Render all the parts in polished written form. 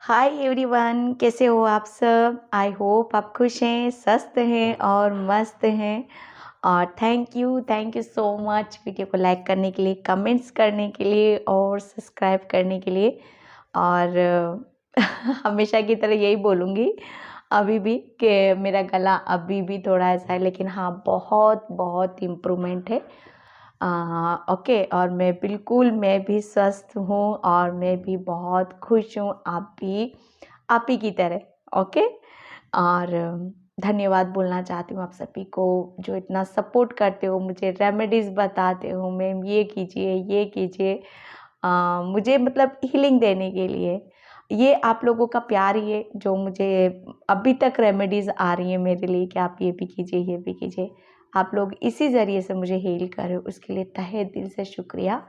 Hi everyone, कैसे हो आप सब। आई होप आप खुश हैं, स्वस्थ हैं और मस्त हैं। और thank you so much video को लाइक करने के लिए, कमेंट्स करने के लिए और सब्सक्राइब करने के लिए। और हमेशा की तरह यही बोलूँगी अभी भी कि मेरा गला अभी भी थोड़ा ऐसा है, लेकिन हाँ बहुत बहुत इम्प्रूवमेंट है। ओके, और मैं भी स्वस्थ हूँ और मैं भी बहुत खुश हूँ, आप ही की तरह। ओके, और धन्यवाद बोलना चाहती हूँ आप सभी को जो इतना सपोर्ट करते हो, मुझे रेमेडीज़ बताते हो, मैम ये कीजिए, मुझे मतलब हीलिंग देने के लिए। ये आप लोगों का प्यार ही है जो मुझे अभी तक रेमेडीज़ आ रही हैं मेरे लिए कि आप ये भी कीजिए। आप लोग इसी ज़रिए से मुझे हील कर रहे हो, उसके लिए तहे दिल से शुक्रिया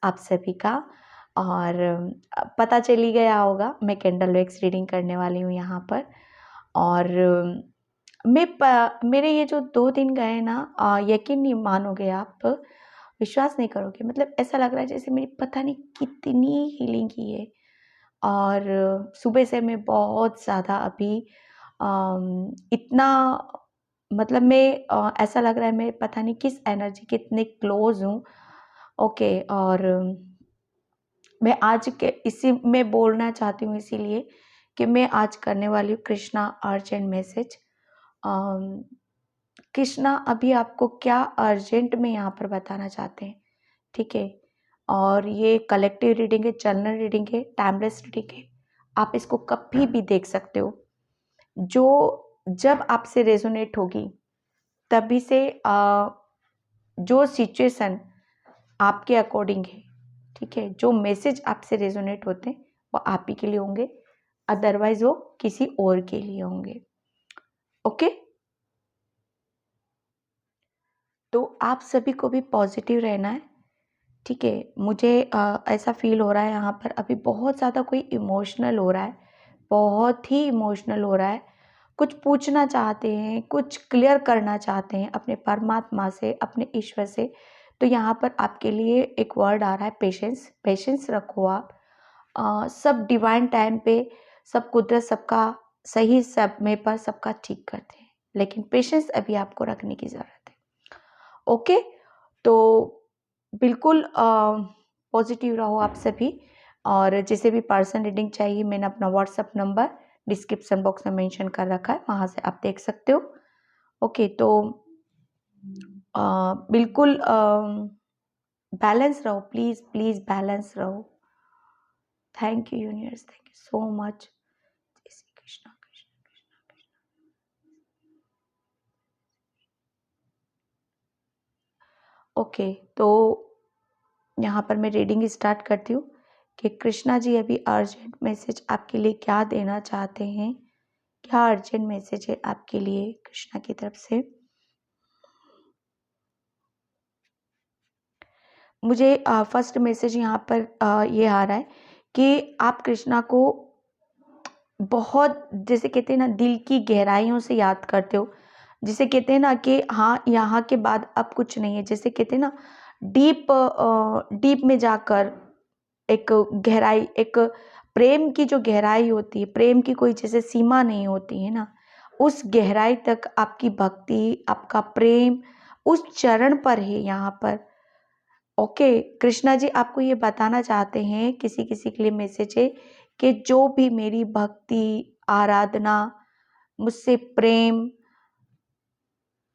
आप सभी का। और पता चल ही गया होगा मैं कैंडल वैक्स रीडिंग करने वाली हूँ यहाँ पर। और मेरे ये जो 2 दिन गए ना, यकीन नहीं मानोगे आप, विश्वास नहीं करोगे, मतलब ऐसा लग रहा है जैसे मेरी पता नहीं कितनी हीलिंग की है। और सुबह से मैं बहुत ज़्यादा अभी इतना मतलब ऐसा लग रहा है मैं पता नहीं किस एनर्जी के इतने क्लोज हूँ। ओके, और मैं आज के इसी में बोलना चाहती हूँ इसीलिए कि मैं आज करने वाली हूँ कृष्णा अर्जेंट मैसेज। कृष्णा अभी आपको क्या अर्जेंट में यहाँ पर बताना चाहते हैं, ठीक है। और ये कलेक्टिव रीडिंग है, जनरल रीडिंग है, टाइमलेस रीडिंग है। आप इसको कभी भी देख सकते हो, जो जब आपसे रेजोनेट होगी तभी से जो सिचुएशन आपके अकॉर्डिंग है, ठीक है, जो मैसेज आपसे रेजोनेट होते हैं वो आप ही के लिए होंगे, अदरवाइज वो किसी और के लिए होंगे। ओके, तो आप सभी को भी पॉजिटिव रहना है, ठीक है। मुझे ऐसा फील हो रहा है यहाँ पर अभी बहुत ज़्यादा कोई इमोशनल हो रहा है, बहुत ही इमोशनल हो रहा है, कुछ पूछना चाहते हैं, कुछ क्लियर करना चाहते हैं अपने परमात्मा से, अपने ईश्वर से। तो यहाँ पर आपके लिए एक वर्ड आ रहा है, पेशेंस। पेशेंस रखो आप। सब डिवाइन टाइम पे, सब कुदरत सबका सही समय पर सबका ठीक करते हैं, लेकिन पेशेंस अभी आपको रखने की ज़रूरत है। ओके, तो बिल्कुल पॉजिटिव रहो आप सभी। और जिसे भी पर्सन रीडिंग चाहिए, मैंने अपना व्हाट्सएप नंबर डिस्क्रिप्शन बॉक्स में मेंशन कर रखा है, वहाँ से आप देख सकते हो। ओके, तो बिल्कुल बैलेंस रहो, प्लीज़ प्लीज़ बैलेंस रहो। Thank you universe, thank you so much. जय श्री कृष्णा कृष्णा कृष्णा कृष्णा। ओके, तो यहाँ पर मैं रीडिंग स्टार्ट करती हूँ कि कृष्णा जी अभी अर्जेंट मैसेज आपके लिए क्या देना चाहते हैं, क्या अर्जेंट मैसेज है आपके लिए कृष्णा की तरफ से। मुझे फर्स्ट मैसेज यहाँ पर ये आ रहा है कि आप कृष्णा को बहुत, जैसे कहते हैं ना, दिल की गहराइयों से याद करते हो, जिसे कहते हैं ना कि हाँ यहाँ के बाद अब कुछ नहीं है, जैसे कहते हैं ना डीप डीप में जाकर एक गहराई, एक प्रेम की जो गहराई होती है, प्रेम की कोई जैसे सीमा नहीं होती है ना, उस गहराई तक आपकी भक्ति, आपका प्रेम उस चरण पर है यहाँ पर। ओके, कृष्णा जी आपको ये बताना चाहते हैं, किसी किसी के लिए मैसेज है कि जो भी मेरी भक्ति, आराधना, मुझसे प्रेम,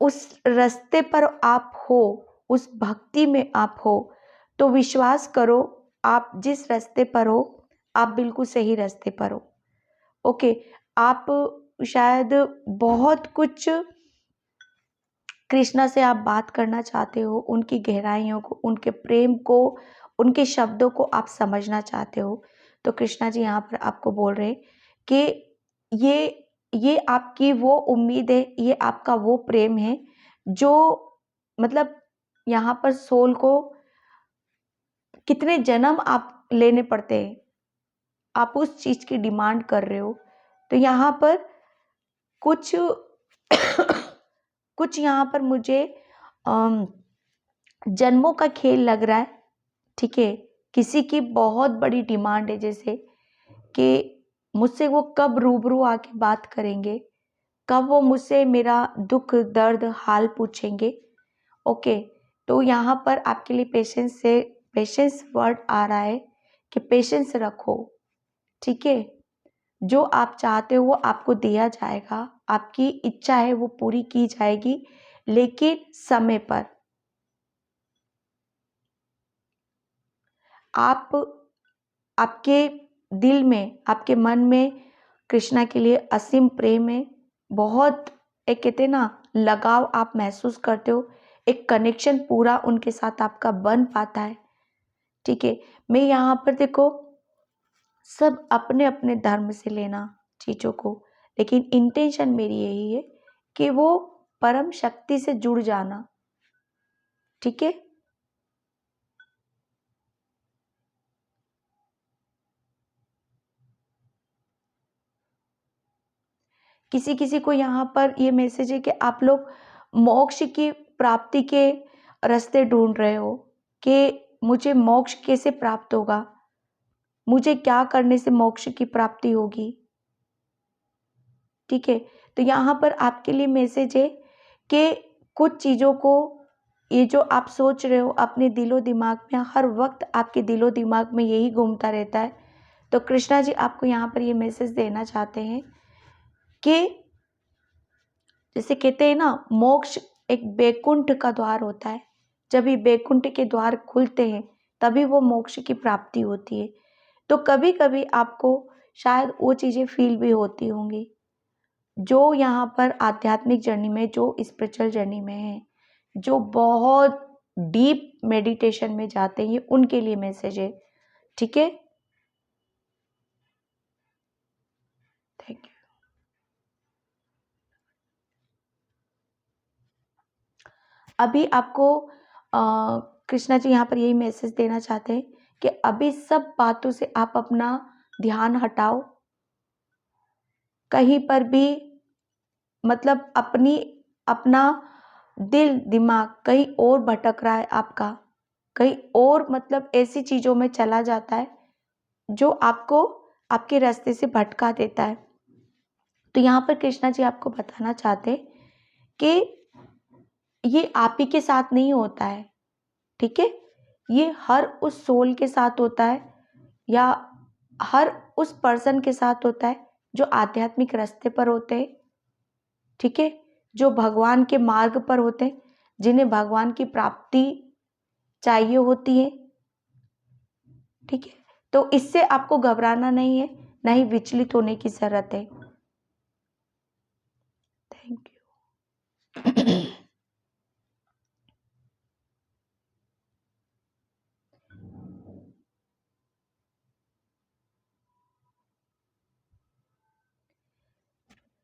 उस रास्ते पर आप हो, उस भक्ति में आप हो, तो विश्वास करो, आप जिस रास्ते पर हो आप बिल्कुल सही रास्ते पर हो। ओके, आप शायद बहुत कुछ कृष्णा से आप बात करना चाहते हो, उनकी गहराइयों को, उनके प्रेम को, उनके शब्दों को आप समझना चाहते हो। तो कृष्णा जी यहाँ पर आपको बोल रहे हैं कि ये आपकी वो उम्मीद है, ये आपका वो प्रेम है जो मतलब यहाँ पर सोल को कितने जन्म आप लेने पड़ते हैं, आप उस चीज की डिमांड कर रहे हो। तो यहाँ पर कुछ कुछ यहाँ पर मुझे अम, जन्मों का खेल लग रहा है, ठीक है। किसी की बहुत बड़ी डिमांड है, जैसे कि मुझसे वो कब रूबरू आके बात करेंगे, कब वो मुझसे मेरा दुख दर्द हाल पूछेंगे। ओके, तो यहाँ पर आपके लिए पेशेंस वर्ड आ रहा है कि पेशेंस रखो। ठीक है, जो आप चाहते हो वो आपको दिया जाएगा, आपकी इच्छा है वो पूरी की जाएगी, लेकिन समय पर। आप आपके दिल में, आपके मन में कृष्णा के लिए असीम प्रेम है। बहुत एक कहते हैं ना, लगाव आप महसूस करते हो, एक कनेक्शन पूरा उनके साथ आपका बन पाता है। ठीक है, मैं यहाँ पर देखो, सब अपने अपने धर्म से लेना चीज़ों को, लेकिन इंटेंशन मेरी यही है कि वो परम शक्ति से जुड़ जाना। ठीक है, किसी किसी को यहाँ पर ये मैसेज है कि आप लोग मोक्ष की प्राप्ति के रास्ते ढूंढ रहे हो कि मुझे मोक्ष कैसे प्राप्त होगा, मुझे क्या करने से मोक्ष की प्राप्ति होगी। ठीक है, तो यहाँ पर आपके लिए मैसेज है कि कुछ चीज़ों को, ये जो आप सोच रहे हो अपने दिलो दिमाग में, हर वक्त आपके दिलो दिमाग में यही घूमता रहता है, तो कृष्णा जी आपको यहाँ पर ये मैसेज देना चाहते हैं कि जैसे कहते हैं ना, मोक्ष एक बैकुंठ का द्वार होता है। जब ये बैकुंठ के द्वार खुलते हैं तभी वो मोक्ष की प्राप्ति होती है। तो कभी कभी आपको शायद वो चीज़ें फील भी होती होंगी, जो यहाँ पर आध्यात्मिक जर्नी में, जो स्पिरिचुअल जर्नी में है, जो बहुत डीप मेडिटेशन में जाते हैं, ये उनके लिए मैसेज है। ठीक है, थैंक यू। अभी आपको कृष्णा जी यहाँ पर यही मैसेज देना चाहते हैं कि अभी सब बातों से आप अपना ध्यान हटाओ। कहीं पर भी मतलब अपना दिल दिमाग कहीं और भटक रहा है आपका, कहीं और मतलब ऐसी चीज़ों में चला जाता है जो आपको आपके रास्ते से भटका देता है। तो यहाँ पर कृष्णा जी आपको बताना चाहते हैं कि ये आप ही के साथ नहीं होता है। ठीक है, ये हर उस सोल के साथ होता है, या हर उस पर्सन के साथ होता है जो आध्यात्मिक रास्ते पर होते हैं। ठीक है, जो भगवान के मार्ग पर होते हैं, जिन्हें भगवान की प्राप्ति चाहिए होती है। ठीक है, तो इससे आपको घबराना नहीं है, ना ही विचलित होने की जरूरत है। Thank you.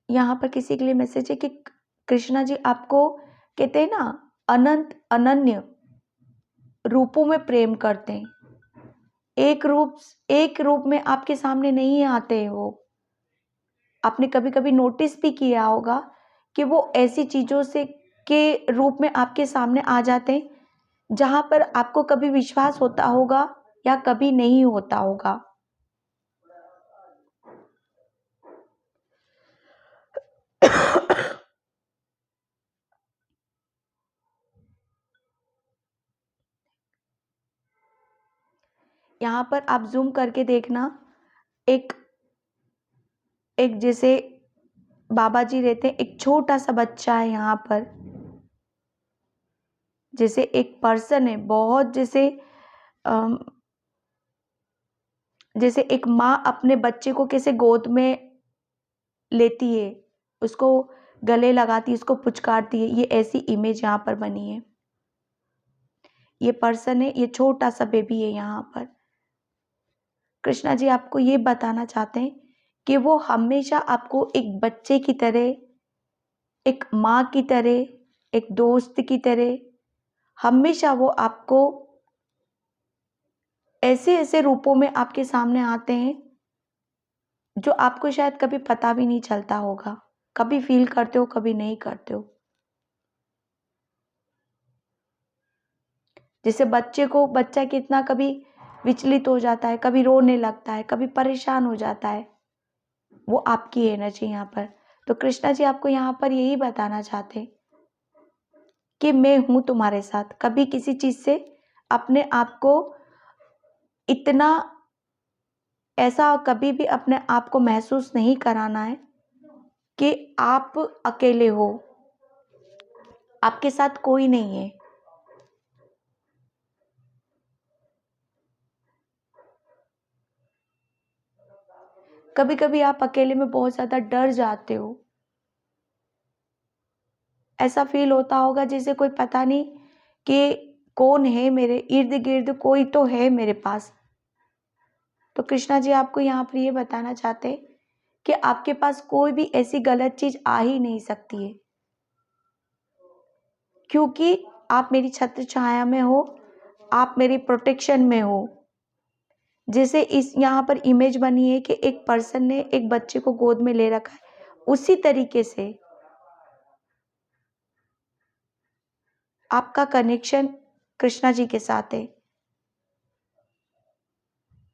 यहाँ पर किसी के लिए मैसेज है कि कृष्णा जी आपको कहते हैं ना, अनंत अनन्य रूपों में प्रेम करते हैं। एक रूप में आपके सामने नहीं आते हैं वो। आपने कभी कभी नोटिस भी किया होगा कि वो ऐसी चीजों से के रूप में आपके सामने आ जाते हैं जहां पर आपको कभी विश्वास होता होगा या कभी नहीं होता होगा। यहाँ पर आप जूम करके देखना, एक एक जैसे बाबा जी रहते हैं, एक छोटा सा बच्चा है यहाँ पर, जैसे एक पर्सन है बहुत, अम, जैसे एक माँ अपने बच्चे को कैसे गोद में लेती है, उसको गले लगाती है, उसको पुचकारती है, ये ऐसी इमेज यहाँ पर बनी है। ये पर्सन है, ये छोटा सा बेबी है यहाँ पर। कृष्णा जी आपको ये बताना चाहते हैं कि वो हमेशा आपको एक बच्चे की तरह, एक माँ की तरह, एक दोस्त की तरह, हमेशा वो आपको ऐसे ऐसे रूपों में आपके सामने आते हैं जो आपको शायद कभी पता भी नहीं चलता होगा। कभी फील करते हो, कभी नहीं करते हो। जैसे बच्चा कितना कभी विचलित हो जाता है, कभी रोने लगता है, कभी परेशान हो जाता है। वो आपकी एनर्जी यहाँ पर। तो कृष्णा जी आपको यहाँ पर यही बताना चाहते कि मैं हूं तुम्हारे साथ। कभी किसी चीज से अपने आप को इतना ऐसा कभी भी अपने आप को महसूस नहीं कराना है कि आप अकेले हो, आपके साथ कोई नहीं है। कभी कभी आप अकेले में बहुत ज्यादा डर जाते हो, ऐसा फील होता होगा जैसे कोई पता नहीं कि कौन है मेरे इर्द गिर्द, कोई तो है मेरे पास। तो कृष्णा जी आपको यहाँ पर ये बताना चाहते कि आपके पास कोई भी ऐसी गलत चीज आ ही नहीं सकती है, क्योंकि आप मेरी छत्र छाया में हो, आप मेरी प्रोटेक्शन में हो। जैसे इस यहाँ पर इमेज बनी है कि एक पर्सन ने एक बच्चे को गोद में ले रखा है, उसी तरीके से आपका कनेक्शन कृष्णा जी के साथ है।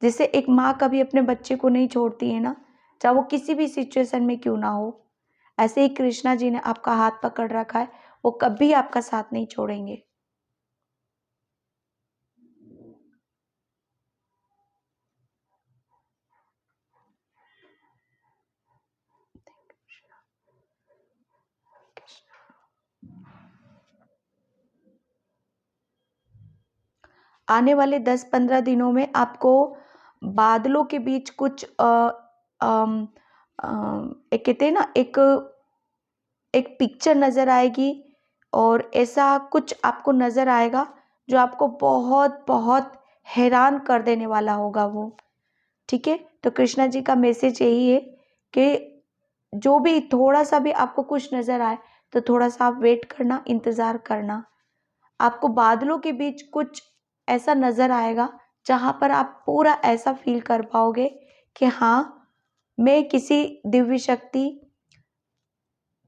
जैसे एक माँ कभी अपने बच्चे को नहीं छोड़ती है ना, चाहे वो किसी भी सिचुएशन में क्यों ना हो, ऐसे ही कृष्णा जी ने आपका हाथ पकड़ रखा है, वो कभी आपका साथ नहीं छोड़ेंगे। आने वाले 10-15 दिनों में आपको बादलों के बीच कुछ अम, एक कहते हैं ना, एक पिक्चर नजर आएगी, और ऐसा कुछ आपको नजर आएगा जो आपको बहुत बहुत हैरान कर देने वाला होगा वो। ठीक है, तो कृष्णा जी का मैसेज यही है कि जो भी थोड़ा सा भी आपको कुछ नजर आए तो थोड़ा सा आप वेट करना, इंतजार करना। आपको बादलों के बीच कुछ ऐसा नजर आएगा जहां पर आप पूरा ऐसा फील कर पाओगे कि हाँ, मैं किसी दिव्य शक्ति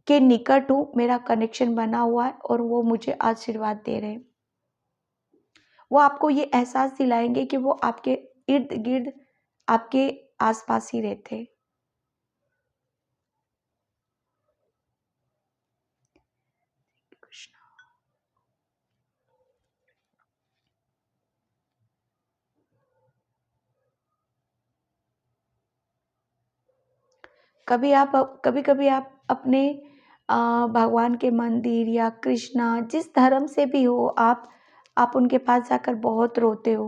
के निकट हूँ, मेरा कनेक्शन बना हुआ है और वो मुझे आशीर्वाद दे रहे हैं। वो आपको ये एहसास दिलाएंगे कि वो आपके इर्द गिर्द, आपके आसपास ही रहते हैं। कभी कभी आप अपने भगवान के मंदिर या कृष्णा, जिस धर्म से भी हो, आप उनके पास जाकर बहुत रोते हो,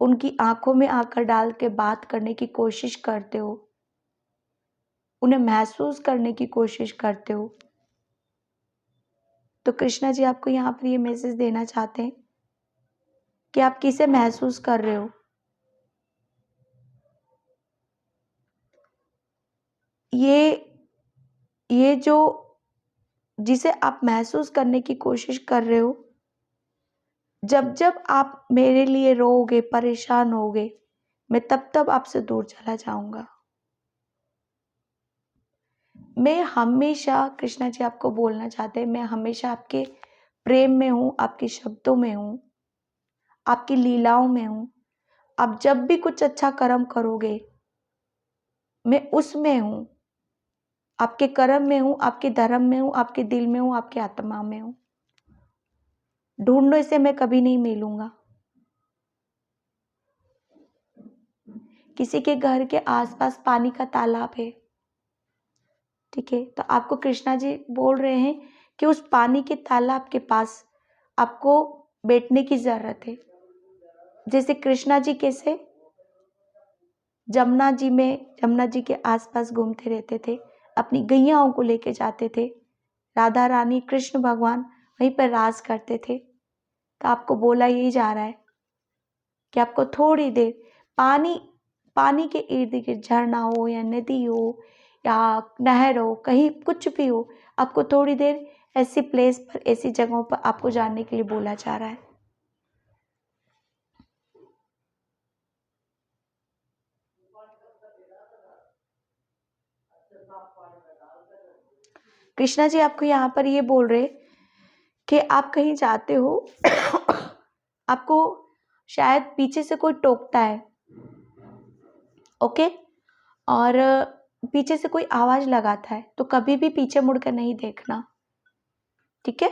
उनकी आंखों में आकर डाल के बात करने की कोशिश करते हो, उन्हें महसूस करने की कोशिश करते हो। तो कृष्णा जी आपको यहाँ पर ये मैसेज देना चाहते हैं कि आप किसे महसूस कर रहे हो। ये जो जिसे आप महसूस करने की कोशिश कर रहे हो, जब जब आप मेरे लिए रोओगे, परेशान होगे, मैं तब तब आपसे दूर चला जाऊंगा। मैं हमेशा, कृष्णा जी आपको बोलना चाहते हैं, मैं हमेशा आपके प्रेम में हूं, आपके शब्दों में हूं, आपकी लीलाओं में हूं। आप जब भी कुछ अच्छा कर्म करोगे, मैं उसमें हूं, आपके कर्म में हूं, आपके धर्म में हूं, आपके दिल में हूं, आपकी आत्मा में हूं। ढूंढने से मैं कभी नहीं मिलूंगा। किसी के घर के आसपास पानी का तालाब है, ठीक है, तो आपको कृष्णा जी बोल रहे हैं कि उस पानी के तालाब के पास आपको बैठने की जरूरत है। जैसे कृष्णा जी कैसे जमुना जी के आसपास घूमते रहते थे, अपनी गैयाओं को लेके जाते थे, राधा रानी कृष्ण भगवान वहीं पर राज करते थे। तो आपको बोला यही जा रहा है कि आपको थोड़ी देर पानी पानी के इर्द गिर्द, झरना हो या नदी हो या नहर हो, कहीं कुछ भी हो, आपको थोड़ी देर ऐसी प्लेस पर, ऐसी जगहों पर आपको जाने के लिए बोला जा रहा है। कृष्णा जी आपको यहाँ पर ये बोल रहे कि आप कहीं जाते हो आपको शायद पीछे से कोई टोकता है, ओके। और पीछे से कोई आवाज लगाता है तो कभी भी पीछे मुड़कर नहीं देखना, ठीक है?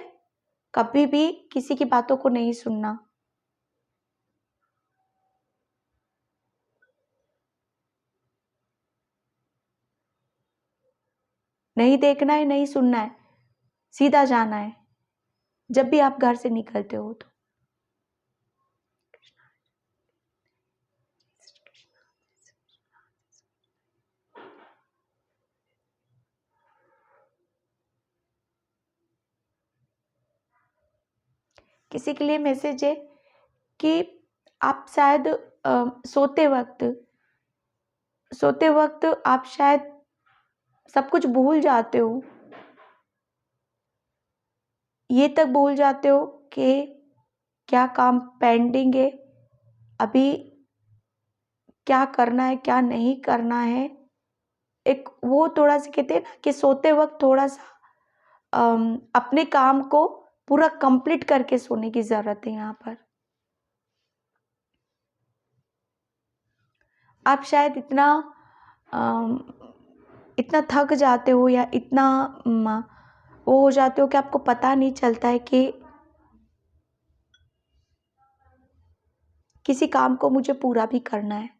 कभी भी किसी की बातों को नहीं सुनना। नहीं देखना है, नहीं सुनना है, सीधा जाना है जब भी आप घर से निकलते हो तो। किसी के लिए मैसेज है कि आप शायद सोते वक्त आप शायद सब कुछ भूल जाते हो। ये तक भूल जाते हो कि क्या काम पेंडिंग है, अभी क्या करना है, क्या नहीं करना है। एक वो थोड़ा सा कहते हैं ना कि सोते वक्त थोड़ा सा अपने काम को पूरा कंप्लीट करके सोने की जरूरत है। यहाँ पर आप शायद इतना थक जाते हो या इतना वो हो जाते हो कि आपको पता नहीं चलता है कि किसी काम को मुझे पूरा भी करना है।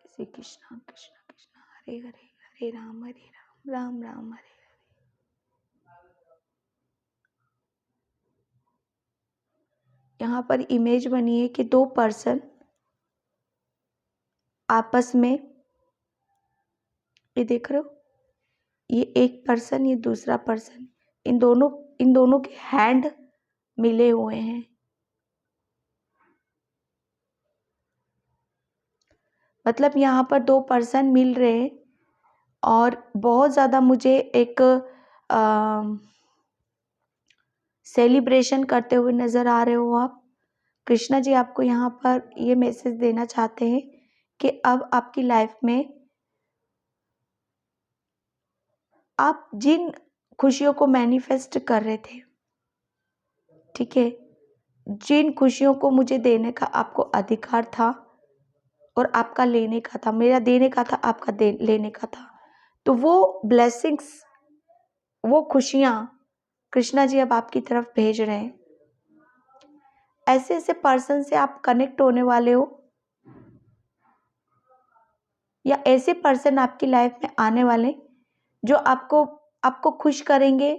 श्री कृष्णा कृष्णा कृष्णा हरे हरे, हरे राम राम राम हरे। यहाँ पर इमेज बनी है कि दो पर्सन आपस में, ये देख रहे हो, ये एक पर्सन, ये दूसरा पर्सन, इन दोनों के हैंड मिले हुए हैं। मतलब यहाँ पर दो पर्सन मिल रहे हैं और बहुत ज़्यादा मुझे एक सेलिब्रेशन करते हुए नज़र आ रहे हो आप। कृष्णा जी आपको यहाँ पर ये मैसेज देना चाहते हैं कि अब आपकी लाइफ में आप जिन खुशियों को मैनिफेस्ट कर रहे थे, ठीक है, जिन खुशियों को मुझे देने का आपको अधिकार था और आपका लेने का था, मेरा देने का था, आपका लेने का था, तो वो ब्लेसिंग्स, वो खुशियाँ कृष्णा जी अब आपकी तरफ भेज रहे हैं। ऐसे ऐसे पर्सन से आप कनेक्ट होने वाले हो या ऐसे पर्सन आपकी लाइफ में आने वाले जो आपको खुश करेंगे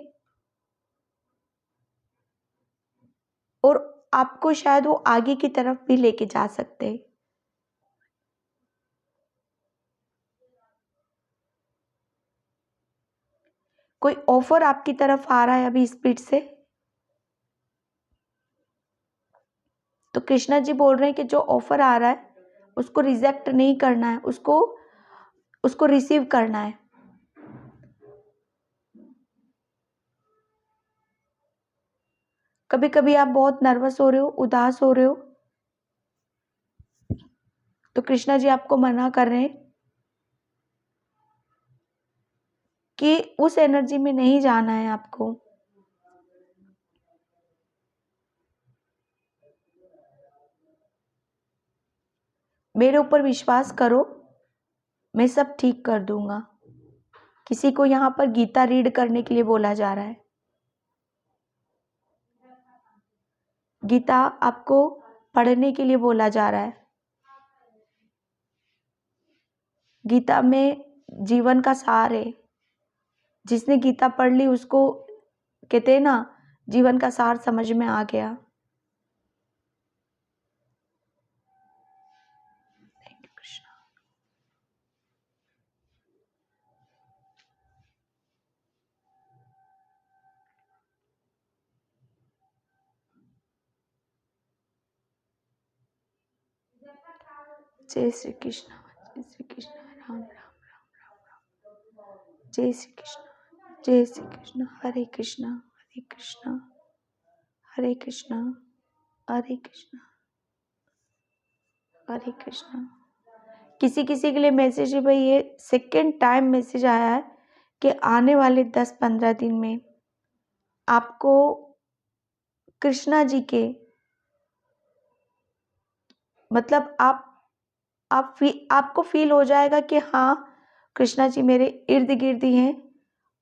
और आपको शायद वो आगे की तरफ भी लेके जा सकते हैं। कोई ऑफर आपकी तरफ आ रहा है अभी स्पीड से, तो कृष्णा जी बोल रहे हैं कि जो ऑफर आ रहा है उसको रिजेक्ट नहीं करना है, उसको रिसीव करना है। कभी कभी आप बहुत नर्वस हो रहे हो, उदास हो रहे हो, तो कृष्णा जी आपको मना कर रहे हैं कि उस एनर्जी में नहीं जाना है आपको। मेरे ऊपर विश्वास करो, मैं सब ठीक कर दूंगा। किसी को यहाँ पर गीता रीड करने के लिए बोला जा रहा है। गीता आपको पढ़ने के लिए बोला जा रहा है। गीता में जीवन का सार है। जिसने गीता पढ़ ली उसको कहते हैं ना, जीवन का सार समझ में आ गया। Thank you Krishna. जय श्री कृष्ण, जय श्री कृष्ण, राम राम राम राम। जय श्री कृष्ण, जय श्री कृष्ण, हरे कृष्णा हरे कृष्णा, हरे कृष्णा हरे कृष्णा, हरे कृष्णा। किसी किसी के लिए मैसेज है भाई, ये सेकेंड टाइम मैसेज आया है कि आने वाले 10-15 दिन में आपको कृष्णा जी के मतलब आपको फील हो जाएगा कि हाँ, कृष्णा जी मेरे इर्द गिर्द ही हैं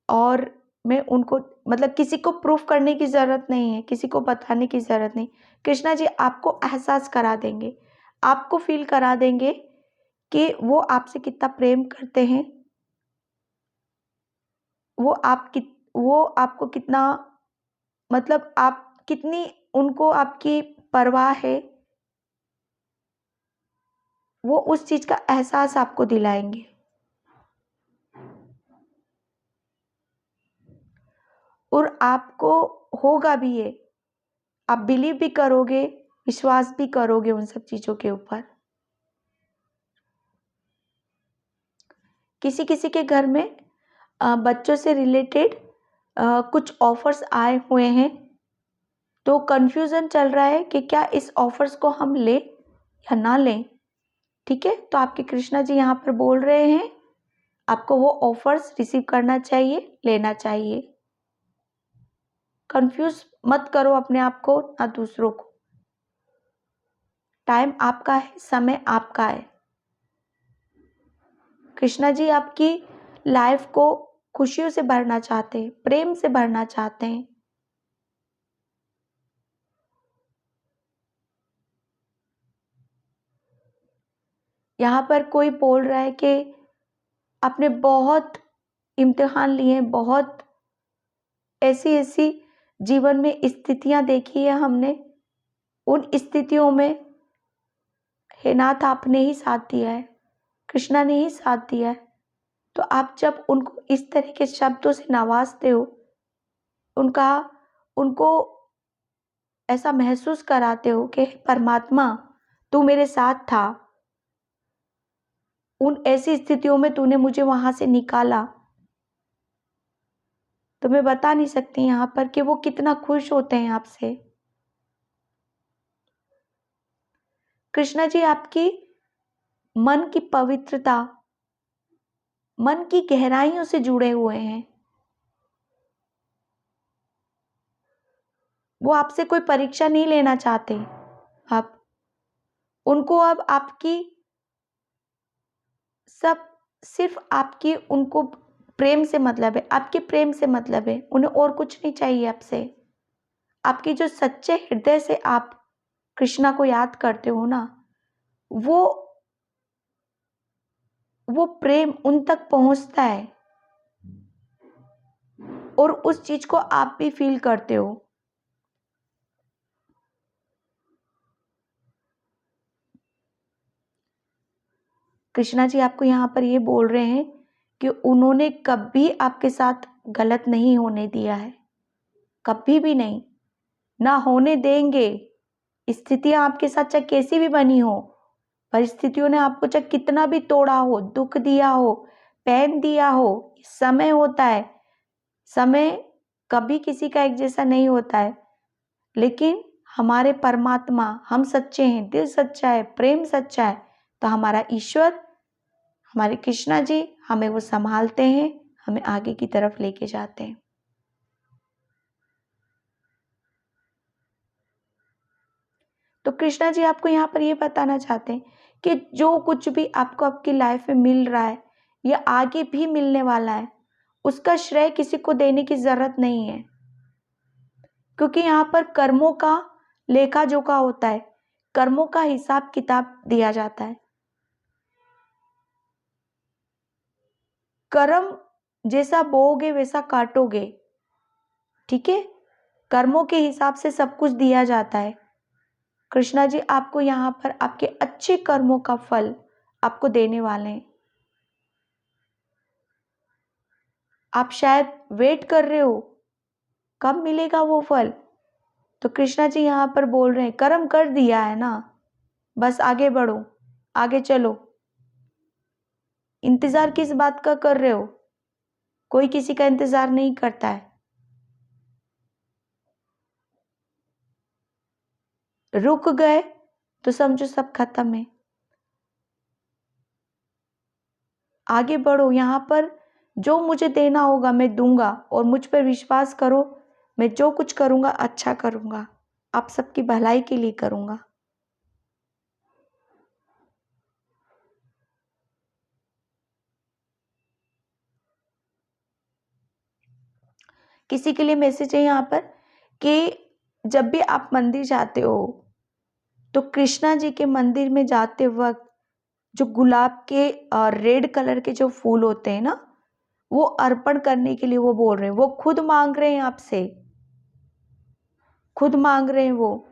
और मैं उनको मतलब किसी को प्रूफ करने की ज़रूरत नहीं है, किसी को बताने की ज़रूरत नहीं। कृष्णा जी आपको एहसास करा देंगे, आपको फील करा देंगे कि वो आपसे कितना प्रेम करते हैं, वो आपको कितना मतलब आप कितनी उनको आपकी परवाह है, वो उस चीज़ का एहसास आपको दिलाएंगे। और आपको होगा भी ये, आप बिलीव भी करोगे, विश्वास भी करोगे उन सब चीज़ों के ऊपर। किसी किसी के घर में बच्चों से रिलेटेड कुछ ऑफर्स आए हुए हैं, तो कंफ्यूजन चल रहा है कि क्या इस ऑफर्स को हम लें या ना लें। ठीक है, तो आपके कृष्णा जी यहाँ पर बोल रहे हैं आपको वो ऑफर्स रिसीव करना चाहिए, लेना चाहिए। कंफ्यूज मत करो अपने आप को ना दूसरों को। टाइम आपका है, समय आपका है। कृष्णा जी आपकी लाइफ को खुशियों से भरना चाहते हैं, प्रेम से भरना चाहते हैं। यहाँ पर कोई बोल रहा है कि आपने बहुत इम्तिहान लिए, बहुत ऐसी ऐसी जीवन में स्थितियां देखी है हमने, उन स्थितियों में हे नाथ आपने ही साथ दिया है, कृष्णा ने ही साथ दिया है। तो आप जब उनको इस तरह के शब्दों से नवाजते हो, उनका उनको ऐसा महसूस कराते हो कि परमात्मा तू मेरे साथ था, उन ऐसी स्थितियों में तूने मुझे वहां से निकाला, तो मैं बता नहीं सकती यहाँ पर कि वो कितना खुश होते हैं आपसे। कृष्णा जी आपकी मन की पवित्रता, मन की गहराइयों से जुड़े हुए हैं। वो आपसे कोई परीक्षा नहीं लेना चाहते। आप उनको अब आपकी सब सिर्फ आपकी उनको प्रेम से मतलब है, आपके प्रेम से मतलब है, उन्हें और कुछ नहीं चाहिए आपसे। आपकी जो सच्चे हृदय से आप कृष्णा को याद करते हो ना, वो वो प्रेम उन तक पहुंचता है और उस चीज को आप भी फील करते हो। कृष्णा जी आपको यहाँ पर ये बोल रहे हैं कि उन्होंने कभी आपके साथ गलत नहीं होने दिया है, कभी भी नहीं, ना होने देंगे। स्थितियां आपके साथ चाहे कैसी भी बनी हो, परिस्थितियों ने आपको चाहे कितना भी तोड़ा हो, दुख दिया हो, पैन दिया हो, समय होता है, समय कभी किसी का एक जैसा नहीं होता है, लेकिन हमारे परमात्मा, हम सच्चे हैं, दिल सच्चा है, प्रेम सच्चा है, तो हमारा ईश्वर, हमारे कृष्णा जी हमें वो संभालते हैं, हमें आगे की तरफ लेके जाते हैं। तो कृष्णा जी आपको यहाँ पर ये बताना चाहते हैं कि जो कुछ भी आपको आपकी लाइफ में मिल रहा है या आगे भी मिलने वाला है, उसका श्रेय किसी को देने की जरूरत नहीं है, क्योंकि यहाँ पर कर्मों का लेखा जोखा होता है, कर्मों का हिसाब किताब दिया जाता है। कर्म जैसा बोओगे वैसा काटोगे। ठीक है, कर्मों के हिसाब से सब कुछ दिया जाता है। कृष्णा जी आपको यहाँ पर आपके अच्छे कर्मों का फल आपको देने वाले हैं। आप शायद वेट कर रहे हो कब मिलेगा वो फल, तो कृष्णा जी यहाँ पर बोल रहे हैं कर्म कर दिया है ना, बस आगे बढ़ो, आगे चलो। इंतजार किस बात का कर रहे हो, कोई किसी का इंतजार नहीं करता है। रुक गए तो समझो सब खत्म है। आगे बढ़ो। यहाँ पर जो मुझे देना होगा मैं दूंगा, और मुझ पर विश्वास करो, मैं जो कुछ करूँगा अच्छा करूँगा, आप सबकी भलाई के लिए करूँगा। किसी के लिए मैसेज है यहाँ पर कि जब भी आप मंदिर जाते हो तो कृष्णा जी के मंदिर में जाते वक्त जो गुलाब के रेड कलर के जो फूल होते हैं ना, वो अर्पण करने के लिए वो बोल रहे हैं, वो खुद मांग रहे हैं आपसे, खुद मांग रहे हैं वो।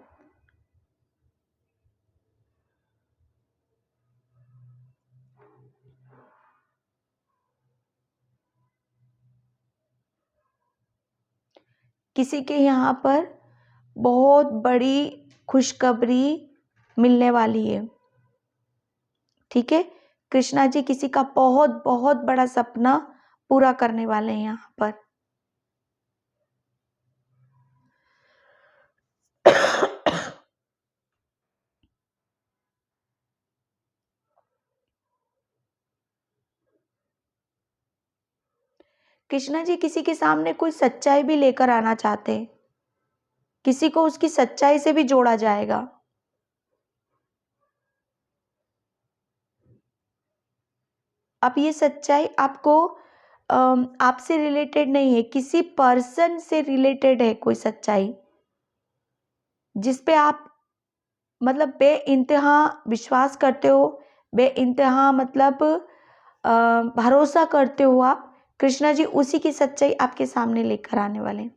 किसी के यहाँ पर बहुत बड़ी खुशखबरी मिलने वाली है, ठीक है। कृष्णा जी किसी का बहुत बहुत बड़ा सपना पूरा करने वाले हैं यहाँ पर। कृष्णा जी किसी के सामने कोई सच्चाई भी लेकर आना चाहते हैं, किसी को उसकी सच्चाई से भी जोड़ा जाएगा। अब ये सच्चाई आपको आपसे रिलेटेड नहीं है, किसी पर्सन से रिलेटेड है कोई सच्चाई, जिस पे आप मतलब बे इंतहा विश्वास करते हो, बे इंतहा मतलब भरोसा करते हो आप। कृष्णा जी उसी की सच्चाई आपके सामने लेकर आने वाले हैं।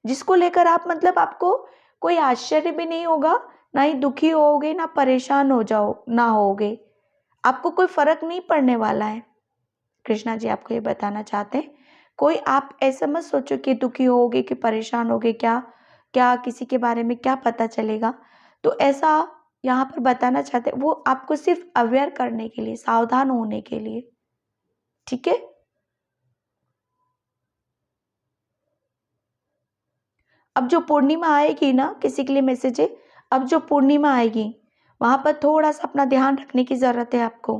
जिसको लेकर आप मतलब आपको कोई आश्चर्य भी नहीं होगा, ना ही दुखी होगे, ना परेशान हो जाओ ना होगे, आपको कोई फर्क नहीं पड़ने वाला है। कृष्णा जी आपको ये बताना चाहते हैं, कोई आप ऐसा मत सोचो कि दुखी होगे कि परेशान होगे, क्या क्या किसी के बारे में क्या पता चलेगा। तो ऐसा यहाँ पर बताना चाहते हैं, वो आपको सिर्फ अवेयर करने के लिए, सावधान होने के लिए, ठीक है। अब जो पूर्णिमा आएगी ना, किसी के लिए मैसेज है, अब जो पूर्णिमा आएगी वहां पर थोड़ा सा अपना ध्यान रखने की जरूरत है आपको।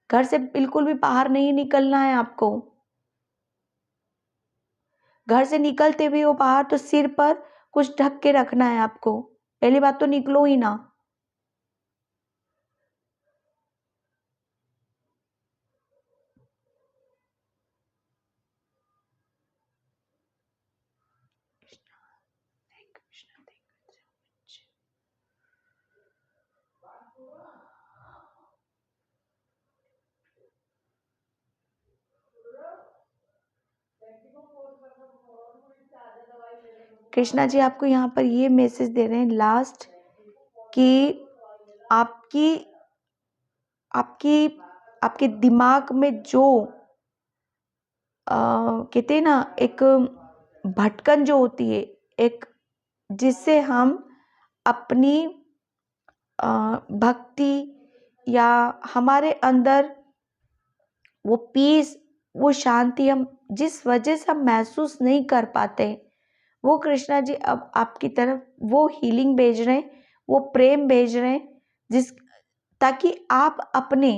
घर से बिल्कुल भी बाहर नहीं निकलना है आपको। घर से निकलते भी हो बाहर तो सिर पर कुछ ढक के रखना है आपको। पहली बात तो निकलो ही ना। कृष्णा जी आपको यहाँ पर ये मैसेज दे रहे हैं लास्ट, कि आपकी आपकी आपके दिमाग में जो कहते हैं ना एक भटकन जो होती है, एक जिससे हम अपनी भक्ति या हमारे अंदर वो पीस, वो शांति हम जिस वजह से हम महसूस नहीं कर पाते, वो कृष्णा जी अब आपकी तरफ वो हीलिंग भेज रहे हैं, वो प्रेम भेज रहे हैं, जिस ताकि आप अपने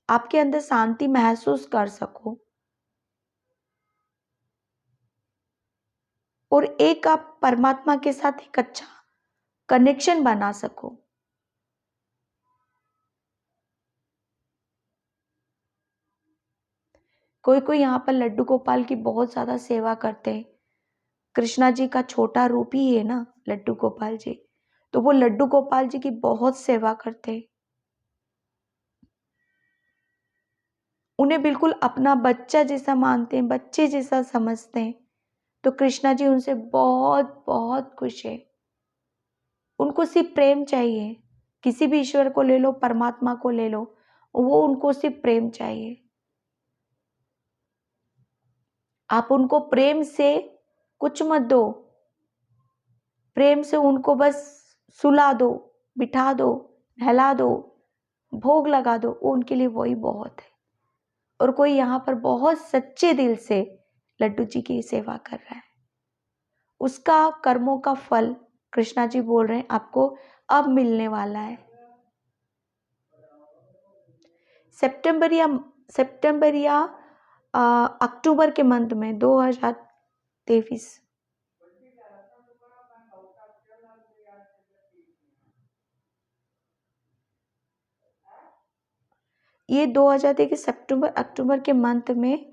आपके अंदर शांति महसूस कर सको, और एक आप परमात्मा के साथ एक अच्छा कनेक्शन बना सको। कोई कोई यहाँ पर लड्डू गोपाल की बहुत ज्यादा सेवा करते हैं। कृष्णा जी का छोटा रूप ही है ना लड्डू गोपाल जी, तो वो लड्डू गोपाल जी की बहुत सेवा करते हैं, उन्हें बिल्कुल अपना बच्चा जैसा मानते हैं, बच्चे जैसा समझते हैं। तो कृष्णा जी उनसे बहुत बहुत खुश है, उनको सिर्फ प्रेम चाहिए। किसी भी ईश्वर को ले लो, परमात्मा को ले लो, वो उनको सिर्फ प्रेम चाहिए। आप उनको प्रेम से कुछ मत दो, प्रेम से उनको बस सुला दो, बिठा दो, नहला दो, भोग लगा दो, वो उनके लिए वही बहुत है। और कोई यहाँ पर बहुत सच्चे दिल से लड्डू जी की सेवा कर रहा है, उसका कर्मों का फल कृष्णा जी बोल रहे हैं आपको अब मिलने वाला है। सितंबर या अक्टूबर के मंथ में 2023। ये 2023 सितंबर अक्टूबर के मंथ में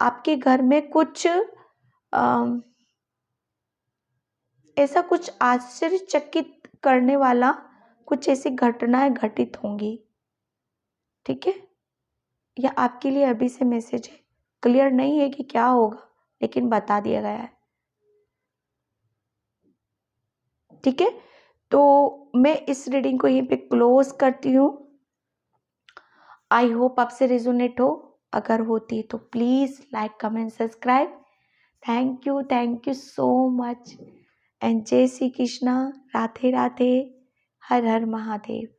आपके घर में कुछ ऐसा कुछ आश्चर्यचकित करने वाला कुछ ऐसी घटनाएं घटित होंगी। ठीक है, यह आपके लिए अभी से मैसेज है। क्लियर नहीं है कि क्या होगा, लेकिन बता दिया गया है। ठीक है, तो मैं इस रीडिंग को यहीं पे क्लोज करती हूँ। आई होप आपसे रेजोनेट हो। अगर होती है तो please like comment subscribe. Thank you so much and जय श्री कृष्णा। राधे राधे। हर हर महादेव।